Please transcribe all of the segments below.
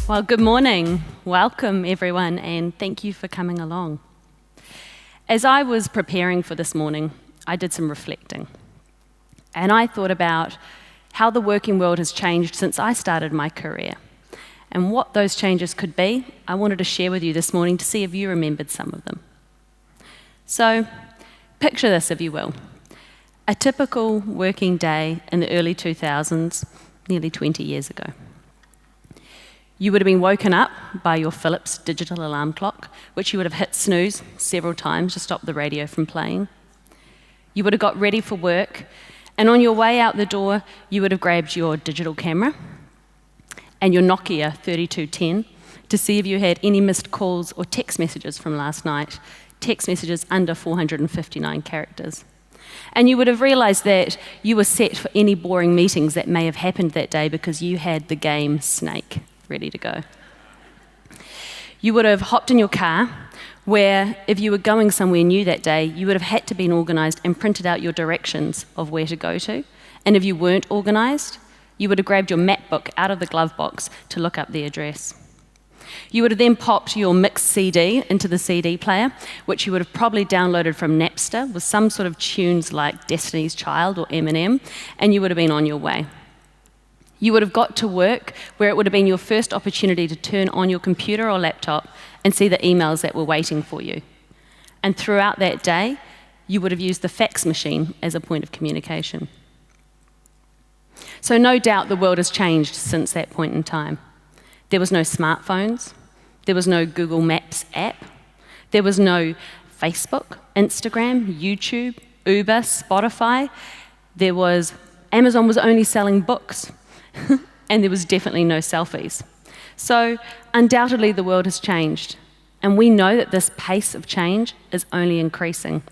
Well, good morning. Welcome, everyone, and thank you for coming along. As I was preparing for this morning, I did some reflecting. And I thought about how the working world has changed since I started my career. And what those changes could be, I wanted to share with you this morning to see if you remembered some of them. So, picture this, if you will. A typical working day in the early 2000s, nearly 20 years ago. You would have been woken up by your Philips digital alarm clock, which you would have hit snooze several times to stop the radio from playing. You would have got ready for work, and on your way out the door, you would have grabbed your digital camera and your Nokia 3210 to see if you had any missed calls or text messages from last night, text messages under 459 characters. And you would have realised that you were set for any boring meetings that may have happened that day because you had the game Snake ready to go. You would have hopped in your car, where if you were going somewhere new that day, you would have had to been organised and printed out your directions of where to go to. And if you weren't organised, you would have grabbed your map book out of the glove box to look up the address. You would have then popped your mixed CD into the CD player, which you would have probably downloaded from Napster with some sort of tunes like Destiny's Child or Eminem, and you would have been on your way. You would have got to work where it would have been your first opportunity to turn on your computer or laptop and see the emails that were waiting for you. And throughout that day, you would have used the fax machine as a point of communication. So no doubt the world has changed since that point in time. There was no smartphones, there was no Google Maps app, there was no Facebook, Instagram, YouTube, Uber, Spotify. Amazon was only selling books. And there was definitely no selfies. So undoubtedly the world has changed, and we know that this pace of change is only increasing.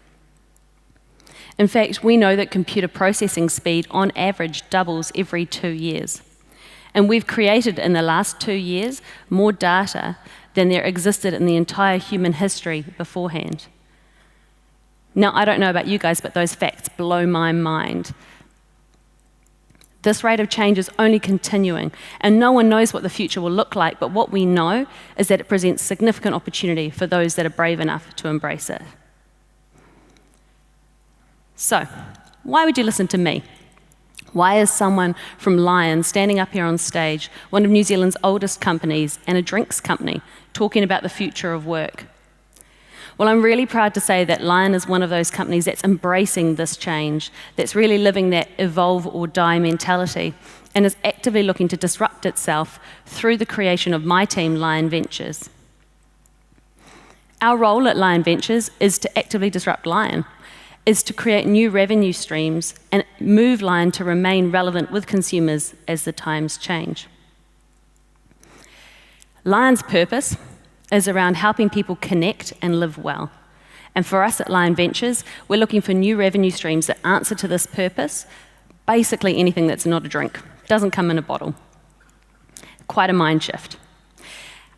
In fact, we know that computer processing speed on average doubles every 2 years. And we've created in the last 2 years more data than there existed in the entire human history beforehand. Now, I don't know about you guys, but those facts blow my mind. This rate of change is only continuing, and no one knows what the future will look like, but what we know is that it presents significant opportunity for those that are brave enough to embrace it. So, why would you listen to me? Why is someone from Lion standing up here on stage, one of New Zealand's oldest companies and a drinks company, talking about the future of work? Well, I'm really proud to say that Lion is one of those companies that's embracing this change, that's really living that evolve or die mentality, and is actively looking to disrupt itself through the creation of my team, Lion Ventures. Our role at Lion Ventures is to actively disrupt Lion, is to create new revenue streams and move Lion to remain relevant with consumers as the times change. Lion's purpose is around helping people connect and live well. And for us at Lion Ventures, we're looking for new revenue streams that answer to this purpose, basically anything that's not a drink, doesn't come in a bottle. Quite a mind shift.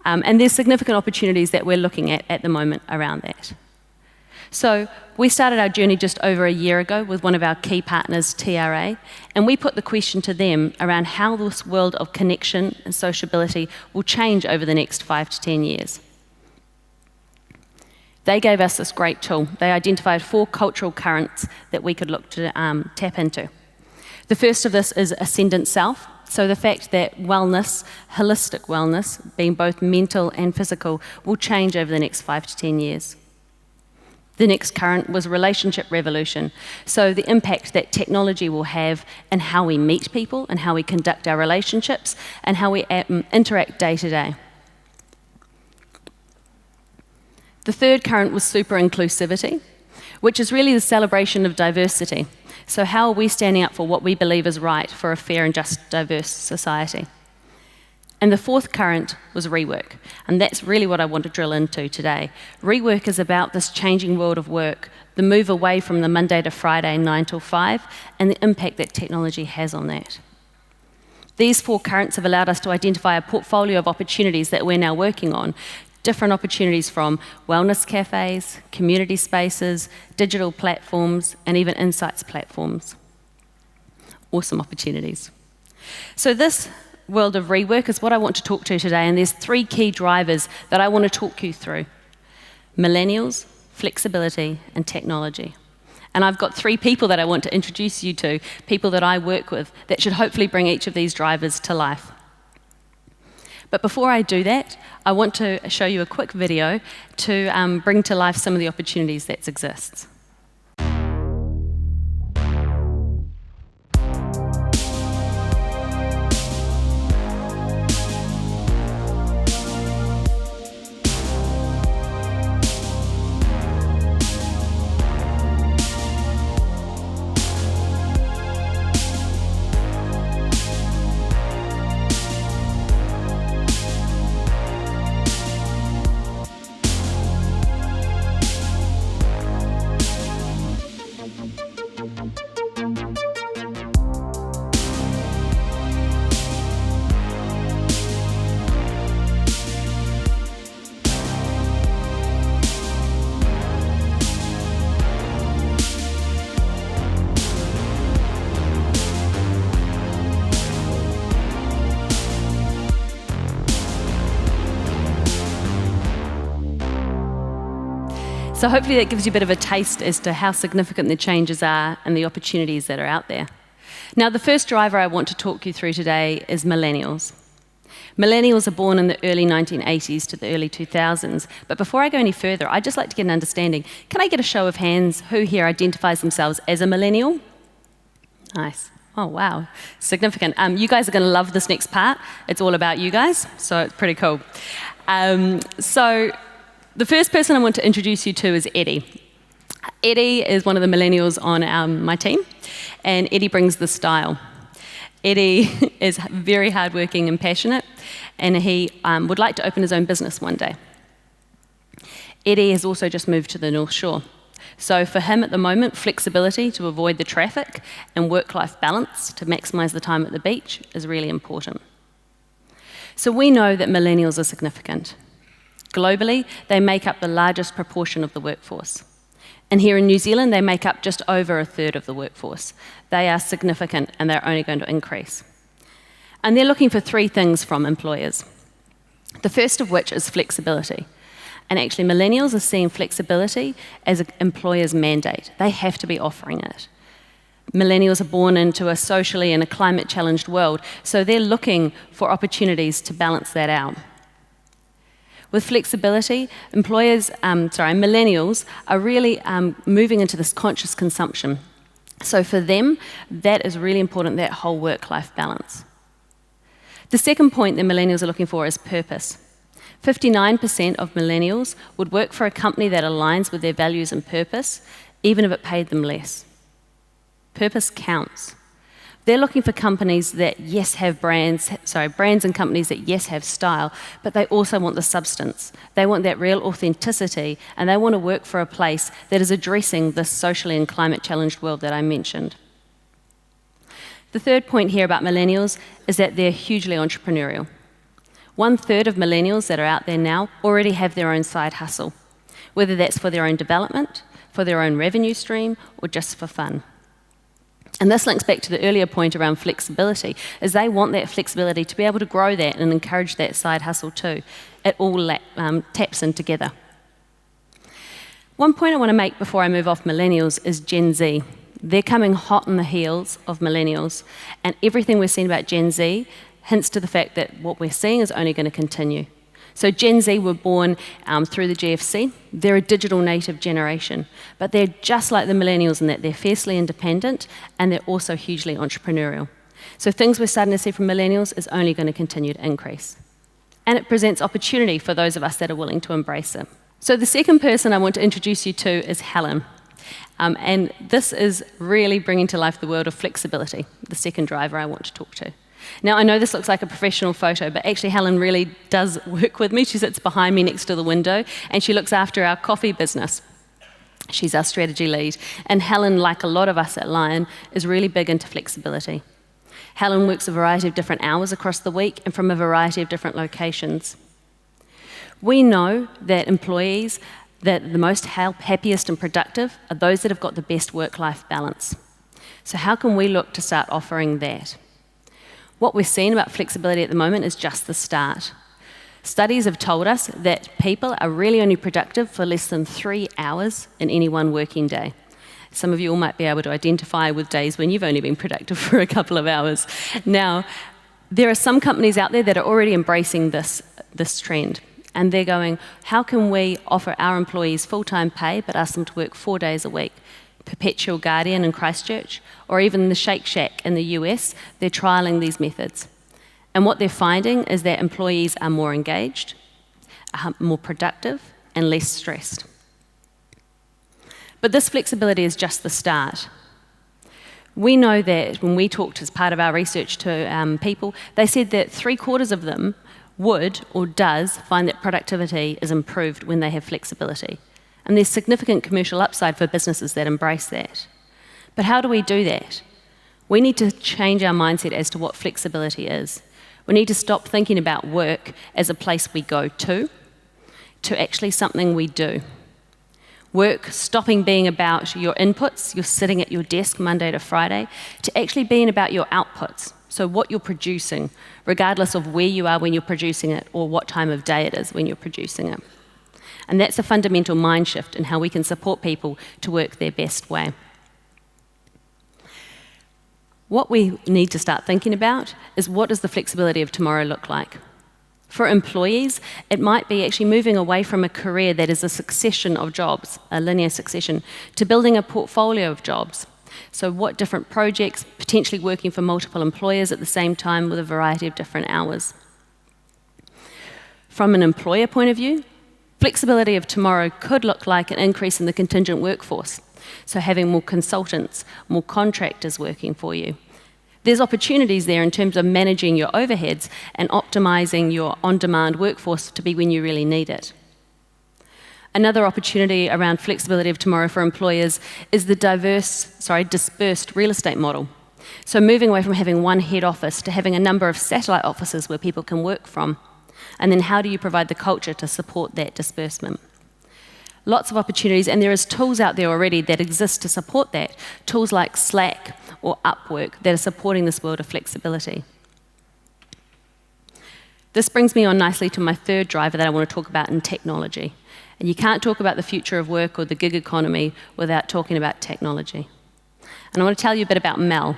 And there's significant opportunities that we're looking at the moment around that. So we started our journey just over a year ago with one of our key partners, TRA, and we put the question to them around how this world of connection and sociability will change over the next 5 to 10 years. They gave us this great tool. They identified 4 cultural currents that we could look to tap into. The first of this is ascendant self, so the fact that wellness, holistic wellness, being both mental and physical, will change over the next 5 to 10 years. The next current was relationship revolution, so the impact that technology will have in how we meet people and how we conduct our relationships and how we interact day to day. The third current was super inclusivity, which is really the celebration of diversity. So how are we standing up for what we believe is right for a fair and just diverse society? And the fourth current was rework, and that's really what I want to drill into today. Rework is about this changing world of work, the move away from the Monday to Friday 9 till 5, and the impact that technology has on that. These 4 currents have allowed us to identify a portfolio of opportunities that we're now working on. Different opportunities from wellness cafes, community spaces, digital platforms, and even insights platforms. Awesome opportunities. So this world of rework is what I want to talk to today, and there's 3 key drivers that I want to talk you through: millennials, flexibility, and technology. And I've got 3 people that I want to introduce you to, people that I work with, that should hopefully bring each of these drivers to life. But before I do that, I want to show you a quick video to bring to life some of the opportunities that exist. So hopefully that gives you a bit of a taste as to how significant the changes are and the opportunities that are out there. Now, the first driver I want to talk you through today is millennials. Millennials are born in the early 1980s to the early 2000s. But before I go any further, I'd just like to get an understanding. Can I get a show of hands who here identifies themselves as a millennial? Nice. Oh, wow. Significant. You guys are going to love this next part. It's all about you guys, so it's pretty cool. The first person I want to introduce you to is Eddie. Eddie is one of the millennials on my team, and Eddie brings the style. Eddie is very hardworking and passionate, and he would like to open his own business one day. Eddie has also just moved to the North Shore. So for him at the moment, flexibility to avoid the traffic and work-life balance to maximise the time at the beach is really important. So we know that millennials are significant. Globally, they make up the largest proportion of the workforce. And here in New Zealand, they make up just over 1/3 of the workforce. They are significant, and they're only going to increase. And they're looking for 3 things from employers. The first of which is flexibility. And actually, millennials are seeing flexibility as an employer's mandate. They have to be offering it. Millennials are born into a socially and a climate-challenged world, so they're looking for opportunities to balance that out. With flexibility, millennials are really moving into this conscious consumption. So for them, that is really important, that whole work-life balance. The second point that millennials are looking for is purpose. 59% of millennials would work for a company that aligns with their values and purpose, even if it paid them less. Purpose counts. They're looking for companies that, yes, have brands and companies that, yes, have style, but they also want the substance. They want that real authenticity, and they want to work for a place that is addressing this socially and climate-challenged world that I mentioned. The third point here about millennials is that they're hugely entrepreneurial. 1/3 of millennials that are out there now already have their own side hustle, whether that's for their own development, for their own revenue stream, or just for fun. And this links back to the earlier point around flexibility, is they want that flexibility to be able to grow that and encourage that side hustle too. It all taps in together. One point I want to make before I move off millennials is Gen Z. They're coming hot on the heels of millennials, and everything we're seeing about Gen Z hints to the fact that what we're seeing is only going to continue. So Gen Z were born through the GFC. They're a digital native generation, but they're just like the millennials in that they're fiercely independent and they're also hugely entrepreneurial. So things we're starting to see from millennials is only going to continue to increase. And it presents opportunity for those of us that are willing to embrace it. So the second person I want to introduce you to is Helen. And this is really bringing to life the world of flexibility, the second driver I want to talk to. Now, I know this looks like a professional photo, but actually Helen really does work with me. She sits behind me next to the window, and she looks after our coffee business. She's our strategy lead. And Helen, like a lot of us at Lion, is really big into flexibility. Helen works a variety of different hours across the week and from a variety of different locations. We know that employees that the most happiest and productive are those that have got the best work-life balance. So how can we look to start offering that? What we're seeing about flexibility at the moment is just the start. Studies have told us that people are really only productive for less than 3 hours in any one working day. Some of you all might be able to identify with days when you've only been productive for a couple of hours. Now, there are some companies out there that are already embracing this trend. And they're going, how can we offer our employees full-time pay but ask them to work 4 days a week? Perpetual Guardian in Christchurch, or even the Shake Shack in the US, they're trialling these methods. And what they're finding is that employees are more engaged, are more productive, and less stressed. But this flexibility is just the start. We know that when we talked as part of our research to people, they said that 3/4 of them would or does find that productivity is improved when they have flexibility. And there's significant commercial upside for businesses that embrace that. But how do we do that? We need to change our mindset as to what flexibility is. We need to stop thinking about work as a place we go to actually something we do. Work stopping being about your inputs, you're sitting at your desk Monday to Friday, to actually being about your outputs. So what you're producing, regardless of where you are when you're producing it or what time of day it is when you're producing it. And that's a fundamental mind shift in how we can support people to work their best way. What we need to start thinking about is, what does the flexibility of tomorrow look like? For employees, it might be actually moving away from a career that is a succession of jobs, a linear succession, to building a portfolio of jobs. So what different projects, potentially working for multiple employers at the same time with a variety of different hours. From an employer point of view, flexibility of tomorrow could look like an increase in the contingent workforce. So having more consultants, more contractors working for you. There's opportunities there in terms of managing your overheads and optimizing your on-demand workforce to be when you really need it. Another opportunity around flexibility of tomorrow for employers is the dispersed real estate model. So moving away from having one head office to having a number of satellite offices where people can work from. And then how do you provide the culture to support that disbursement? Lots of opportunities, and there is tools out there already that exist to support that. Tools like Slack or Upwork that are supporting this world of flexibility. This brings me on nicely to my third driver that I want to talk about in technology. And you can't talk about the future of work or the gig economy without talking about technology. And I want to tell you a bit about Mel.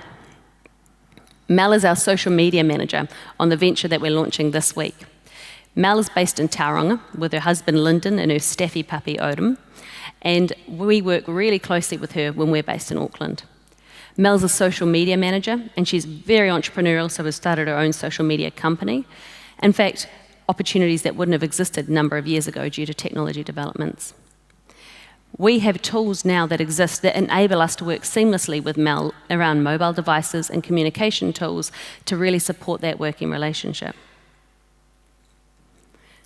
Mel is our social media manager on the venture that we're launching this week. Mel is based in Tauranga with her husband Lyndon and her staffy puppy Odom, and we work really closely with her when we're based in Auckland. Mel's a social media manager, and she's very entrepreneurial, so has started her own social media company. In fact, opportunities that wouldn't have existed a number of years ago due to technology developments. We have tools now that exist that enable us to work seamlessly with Mel around mobile devices and communication tools to really support that working relationship.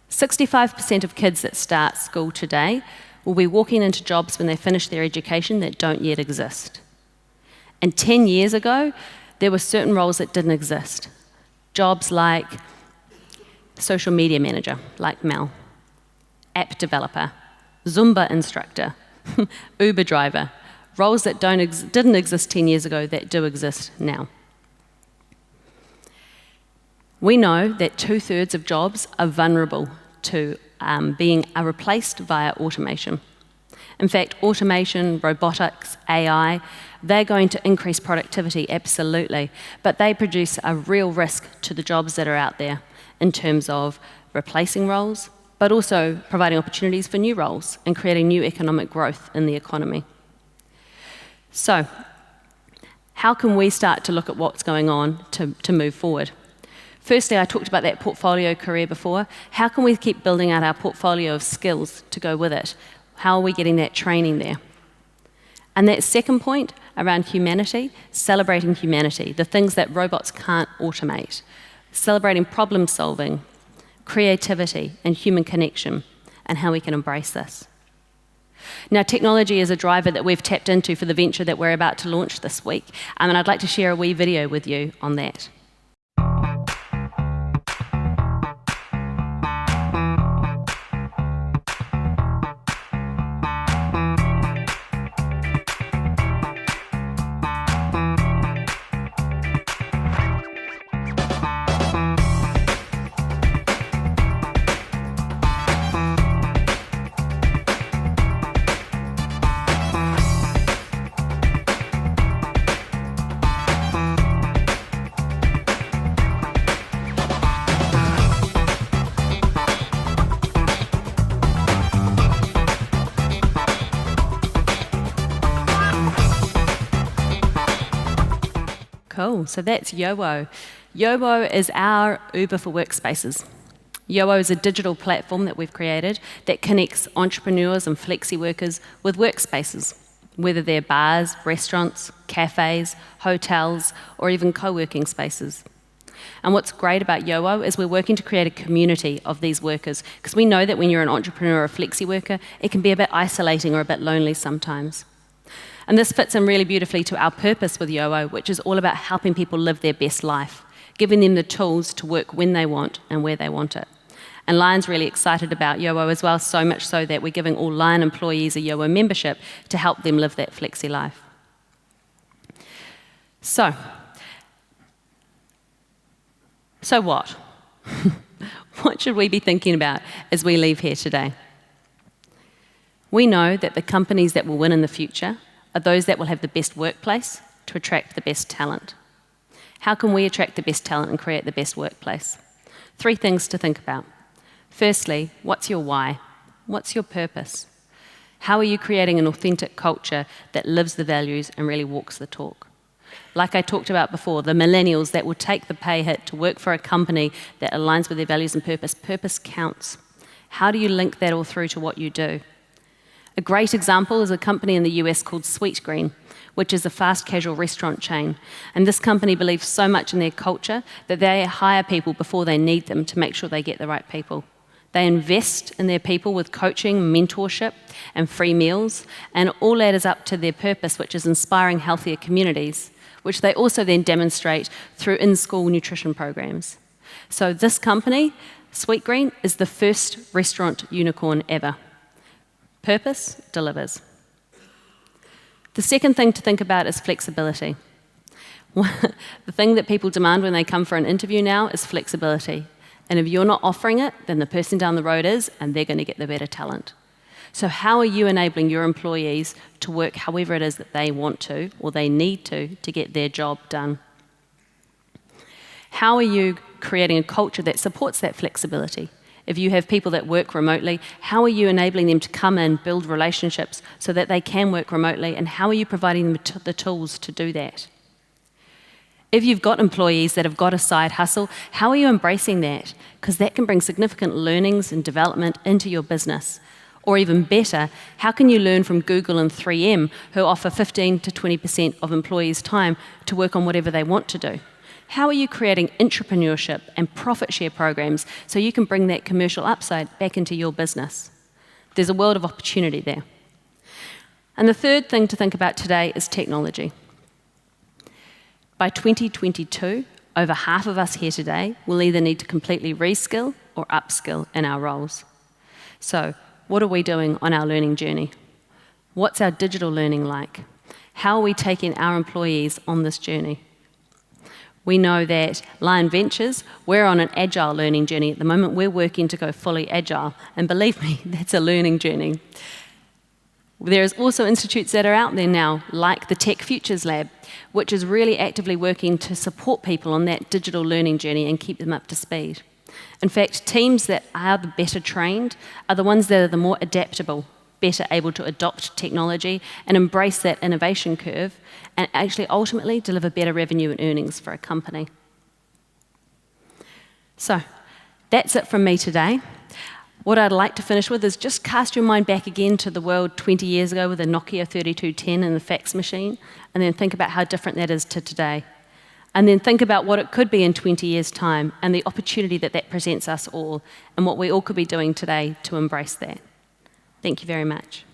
65% of kids that start school today will be walking into jobs when they finish their education that don't yet exist. And 10 years ago, there were certain roles that didn't exist. Jobs like social media manager, like Mel, app developer, Zumba instructor, Uber driver, roles that didn't exist 10 years ago that do exist now. We know that 2/3 of jobs are vulnerable to being replaced via automation. In fact, automation, robotics, AI, they're going to increase productivity, absolutely, but they produce a real risk to the jobs that are out there in terms of replacing roles, but also providing opportunities for new roles and creating new economic growth in the economy. So, how can we start to look at what's going on to move forward? Firstly, I talked about that portfolio career before. How can we keep building out our portfolio of skills to go with it? How are we getting that training there? And that second point around humanity, celebrating humanity, the things that robots can't automate, celebrating problem solving, creativity, and human connection, and how we can embrace this. Now, technology is a driver that we've tapped into for the venture that we're about to launch this week, and I'd like to share a wee video with you on that. Cool, so that's YOO. YOO is our Uber for workspaces. YOO is a digital platform that we've created that connects entrepreneurs and flexi workers with workspaces, whether they're bars, restaurants, cafes, hotels, or even co-working spaces. And what's great about YOO is we're working to create a community of these workers, because we know that when you're an entrepreneur or a flexi worker, it can be a bit isolating or a bit lonely sometimes. And this fits in really beautifully to our purpose with YOO, which is all about helping people live their best life, giving them the tools to work when they want and where they want it. And Lion's really excited about YOO as well, so much so that we're giving all Lion employees a YOO membership to help them live that flexi life. So what? What should we be thinking about as we leave here today? We know that the companies that will win in the future are those that will have the best workplace to attract the best talent. How can we attract the best talent and create the best workplace? 3 things to think about. Firstly, what's your why? What's your purpose? How are you creating an authentic culture that lives the values and really walks the talk? Like I talked about before, the millennials that will take the pay hit to work for a company that aligns with their values and purpose. Purpose counts. How do you link that all through to what you do? A great example is a company in the US called Sweetgreen, which is a fast casual restaurant chain. And this company believes so much in their culture that they hire people before they need them to make sure they get the right people. They invest in their people with coaching, mentorship, and free meals, and all adds up to their purpose, which is inspiring healthier communities, which they also then demonstrate through in-school nutrition programs. So this company, Sweetgreen, is the first restaurant unicorn ever. Purpose delivers. The second thing to think about is flexibility. The thing that people demand when they come for an interview now is flexibility. And if you're not offering it, then the person down the road is, and they're going to get the better talent. So how are you enabling your employees to work however it is that they want to or they need to get their job done? How are you creating a culture that supports that flexibility? If you have people that work remotely, how are you enabling them to come in, build relationships so that they can work remotely, and how are you providing them the tools to do that? If you've got employees that have got a side hustle, how are you embracing that? Because that can bring significant learnings and development into your business. Or even better, how can you learn from Google and 3M, who offer 15 to 20% of employees' time to work on whatever they want to do? How are you creating entrepreneurship and profit share programs so you can bring that commercial upside back into your business? There's a world of opportunity there. And the third thing to think about today is technology. By 2022, over half of us here today will either need to completely reskill or upskill in our roles. So, what are we doing on our learning journey? What's our digital learning like? How are we taking our employees on this journey? We know that Lion Ventures, we're on an agile learning journey at the moment. We're working to go fully agile, and believe me, that's a learning journey. There's also institutes that are out there now, like the Tech Futures Lab, which is really actively working to support people on that digital learning journey and keep them up to speed. In fact, teams that are the better trained are the ones that are the more adaptable, better able to adopt technology and embrace that innovation curve and actually ultimately deliver better revenue and earnings for a company. So, that's it from me today. What I'd like to finish with is just cast your mind back again to the world 20 years ago with a Nokia 3210 and the fax machine, and then think about how different that is to today. And then think about what it could be in 20 years' time and the opportunity that that presents us all and what we all could be doing today to embrace that. Thank you very much.